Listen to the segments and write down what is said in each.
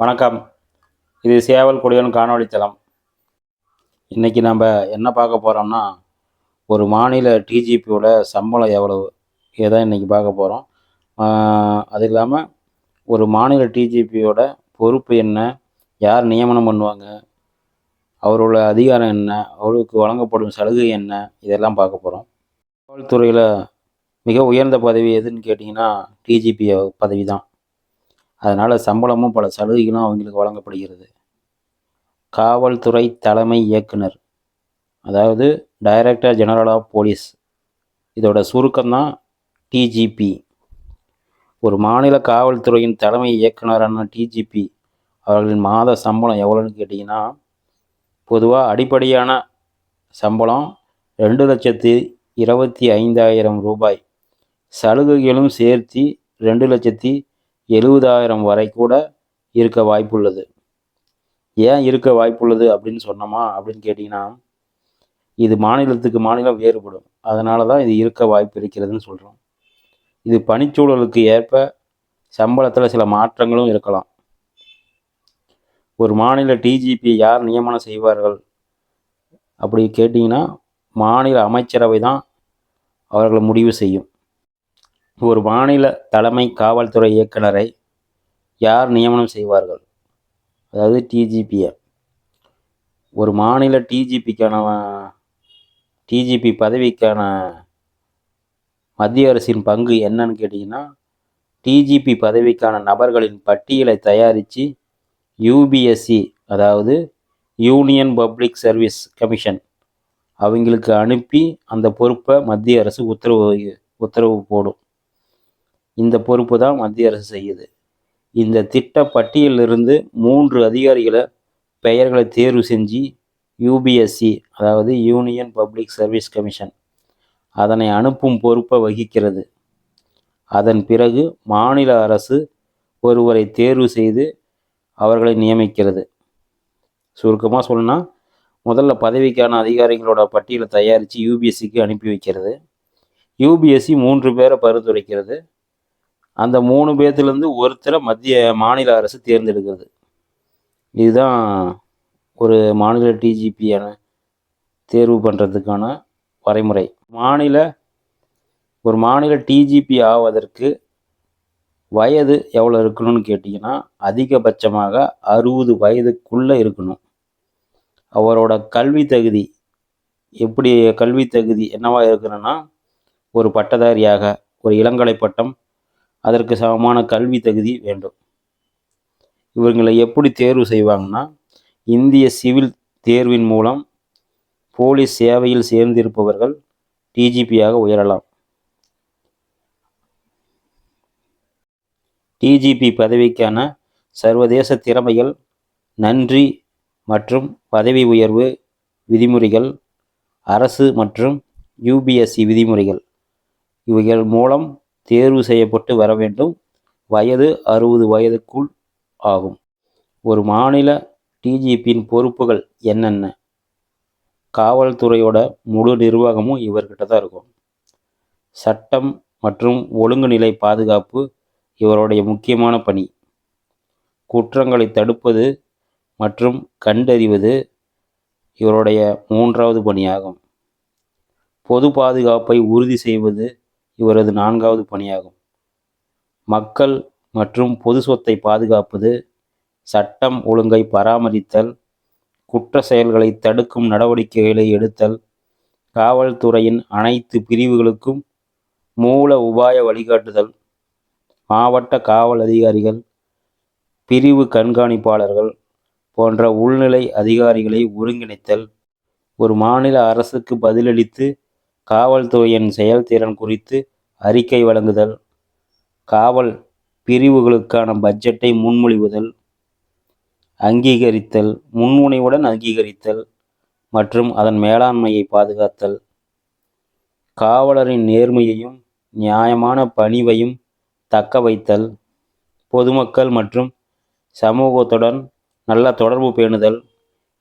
வணக்கம். இது சேவல் கொடியன் காணொளி தளம். இன்றைக்கி நம்ம என்ன பார்க்க போகிறோம்னா, ஒரு மாநில டிஜிபியோட சம்பளம் எவ்வளவு இதான் இன்றைக்கி பார்க்க போகிறோம். அது இல்லாமல் ஒரு மாநில டிஜிபியோட பொறுப்பு என்ன, யார் நியமனம் பண்ணுவாங்க, அவரோட அதிகாரம் என்ன, அவருக்கு வழங்கப்படும் சலுகை என்ன, இதெல்லாம் பார்க்க போகிறோம். காவல்துறையில் மிக உயர்ந்த பதவி எதுன்னு கேட்டிங்கன்னா டிஜிபி பதவி தான். அதனால் சம்பளமும் பல சலுகைகளும் அவங்களுக்கு வழங்கப்படுகிறது. காவல்துறை தலைமை இயக்குனர், அதாவது டைரக்டர் ஜெனரல் ஆஃப் போலீஸ், இதோட சுருக்கம்தான் டிஜிபி. ஒரு மாநில காவல்துறையின் தலைமை இயக்குனரான டிஜிபி அவர்களின் மாத சம்பளம் எவ்வளோன்னு கேட்டிங்கன்னா, பொதுவாக அடிப்படையான சம்பளம் 2,25,000 ரூபாய். சலுகைகளும் சேர்த்து 2,70,000 வரை கூட இருக்க வாய்ப்புள்ளது. ஏன் இருக்க வாய்ப்புள்ளது அப்படின்னு சொன்னோமா அப்படின்னு கேட்டிங்கன்னா, இது மாநிலத்துக்கு மாநிலம் வேறுபடும். அதனால தான் இது இருக்க வாய்ப்பு இருக்கிறதுன்னு சொல்கிறோம். இது பணிச்சூழலுக்கு ஏற்ப சம்பளத்தில் சில மாற்றங்களும் இருக்கலாம். ஒரு மாநில டிஜிபி யார் நியமனம் செய்வார்கள் அப்படி கேட்டிங்கன்னா, மாநில அமைச்சரவை தான் அவர்களை முடிவு செய்யும். ஒரு மாநில தலைமை காவல்துறை இயக்குனரை யார் நியமனம் செய்வார்கள், அதாவது டிஜிபியை. ஒரு மாநில டிஜிபி பதவிக்கான மத்திய அரசின் பங்கு என்னன்னு கேட்டிங்கன்னா, டிஜிபி பதவிக்கான நபர்களின் பட்டியலை தயாரித்து யூபிஎஸ்சி, அதாவது யூனியன் பப்ளிக் சர்வீஸ் கமிஷன், அவங்களுக்கு அனுப்பி அந்த பொறுப்பை மத்திய அரசு உத்தரவு போடும். இந்த பொறுப்பு தான் மத்திய அரசு செய்யுது. இந்த திட்ட பட்டியலிருந்து 3 அதிகாரிகளை பெயர்களை தேர்வு செஞ்சு யூபிஎஸ்சி, அதாவது யூனியன் பப்ளிக் சர்வீஸ் கமிஷன், அதனை அனுப்பும் பொறுப்பை வகிக்கிறது. அதன் பிறகு மாநில அரசு ஒருவரை தேர்வு செய்து அவர்களை நியமிக்கிறது. சுருக்கமாக சொல்லணும்னா, முதல்ல பதவிக்கான அதிகாரிகளோட பட்டியலை தயாரித்து யூபிஎஸ்சிக்கு அனுப்பி வைக்கிறது. யூபிஎஸ்சி 3 பேரை பரிந்துரைக்கிறது. அந்த 3 பேர்த்துலேருந்து ஒருத்தரை மாநில அரசு தேர்ந்தெடுக்கிறது. இதுதான் ஒரு மாநில டிஜிபியான தேர்வு பண்ணுறதுக்கான வரைமுறை. ஒரு மாநில டிஜிபி ஆவதற்கு வயது எவ்வளோ இருக்கணும்னு கேட்டிங்கன்னா, அதிகபட்சமாக 60 வயதுக்குள்ளே இருக்கணும். அவரோட கல்வி தகுதி என்னவா இருக்கணும்னா, ஒரு பட்டதாரியாக, ஒரு இளங்கலை பட்டம், அதற்கு சமமான கல்வி தகுதி வேண்டும். இவங்களை எப்படி தேர்வு செய்வாங்கன்னா, இந்திய சிவில் தேர்வின் மூலம் போலீஸ் சேவையில் சேர்ந்திருப்பவர்கள் டிஜிபியாக உயரலாம். டிஜிபி பதவிக்கான சர்வதேச திறமைகள், நன்றி மற்றும் பதவி உயர்வு விதிமுறைகள், அரசு மற்றும் யூபிஎஸ்சி விதிமுறைகள், இவைகள் மூலம் தேர்வு செய்யப்பட்டு வர வேண்டும். வயது 60 வயதுக்குள் ஆகும். ஒரு மாநில டிஜிபியின் பொறுப்புகள் என்னென்ன? காவல்துறையோட முழு நிர்வாகமும் இவர்கிட்ட தான் இருக்கும். சட்டம் மற்றும் ஒழுங்குநிலை பாதுகாப்பு இவருடைய முக்கியமான பணி. குற்றங்களை தடுப்பது மற்றும் கண்டறிவது இவருடைய 3வது பணியாகும். பொது பாதுகாப்பை உறுதி செய்வது இவரது 4வது பணியாகும். மக்கள் மற்றும் பொது சொத்தை பாதுகாப்பது, சட்டம் ஒழுங்கை பராமரித்தல், குற்ற செயல்களை தடுக்கும் நடவடிக்கைகளை எடுத்தல், காவல்துறையின் அனைத்து பிரிவுகளுக்கும் மூல உபாய வழிகாட்டுதல், மாவட்ட காவல் அதிகாரிகள், பிரிவு கண்காணிப்பாளர்கள் போன்ற உள்நிலை அதிகாரிகளை ஒருங்கிணைத்தல், ஒரு மாநில அரசுக்கு பதிலளித்து காவல்துறையின் செயல்திறன் குறித்து அறிக்கை வழங்குதல், காவல் பிரிவுகளுக்கான பட்ஜெட்டை முன்மொழிவுதல், முன்முனைவுடன் அங்கீகரித்தல் மற்றும் அதன் மேலாண்மையை பாதுகாத்தல், காவலரின் நேர்மையையும் நியாயமான பணிவையும் தக்க வைத்தல், பொதுமக்கள் மற்றும் சமூகத்துடன் நல்ல தொடர்பு பேணுதல்,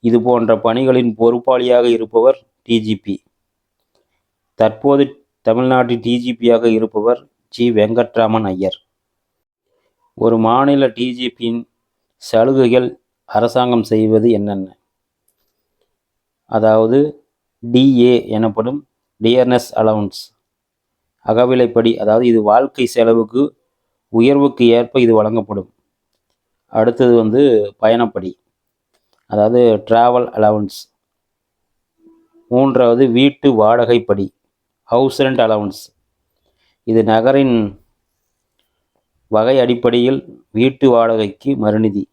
இது போன்ற பணிகளின் பொறுப்பாளியாக இருப்பவர் டிஜிபி. தற்போது தமிழ்நாட்டின் டிஜிபியாக இருப்பவர் ஜி. வெங்கட்ராமன் ஐயர். ஒரு மாநில டிஜிபியின் சலுகைகள் அரசாங்கம் செய்வது என்னென்ன? அதாவது டிஏ எனப்படும் டியர்னஸ் அலவன்ஸ், அகவிலைப்படி, அதாவது இது வாழ்க்கை செலவுக்கு உயர்வுக்கு ஏற்ப இது வழங்கப்படும். அடுத்தது பயணப்படி, அதாவது டிராவல் அலவன்ஸ். மூன்றாவது வீட்டு வாடகைப்படி, ஹவுஸ் ரெண்ட் அலவன்ஸ். இது நகரின் வகை அடிப்படையில் வீட்டு வாடகைக்கு மறுநிதி.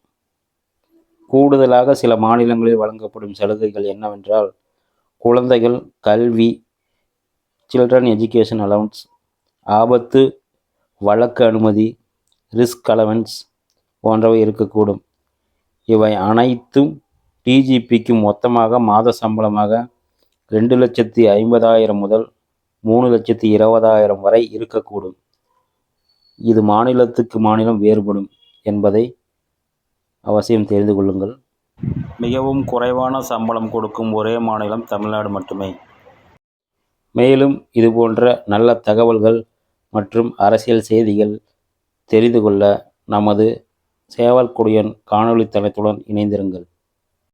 கூடுதலாக சில மாநிலங்களில் வழங்கப்படும் சலுகைகள் என்னவென்றால் குழந்தைகள் கல்வி, சில்ட்ரன் எஜுகேஷன் அலவன்ஸ், ஆபத்து வழக்கு அனுமதி, ரிஸ்க் அலவன்ஸ் போன்றவை இருக்கக்கூடும். இவை அனைத்தும் டிஜிபிக்கு மொத்தமாக மாத சம்பளமாக 2,50,000 முதல் 3,20,000 வரை இருக்கக்கூடும். இது மாநிலத்துக்கு மாநிலம் வேறுபடும் என்பதை அவசியம் தெரிந்து கொள்ளுங்கள். மிகவும் குறைவான சம்பளம் கொடுக்கும் ஒரே மாநிலம் தமிழ்நாடு மட்டுமே. மேலும் இதுபோன்ற நல்ல தகவல்கள் மற்றும் அரசியல் செய்திகள் தெரிந்து கொள்ள நமது சேவல் கொடியன் காணொளி தளத்துடன் இணைந்திருங்கள்.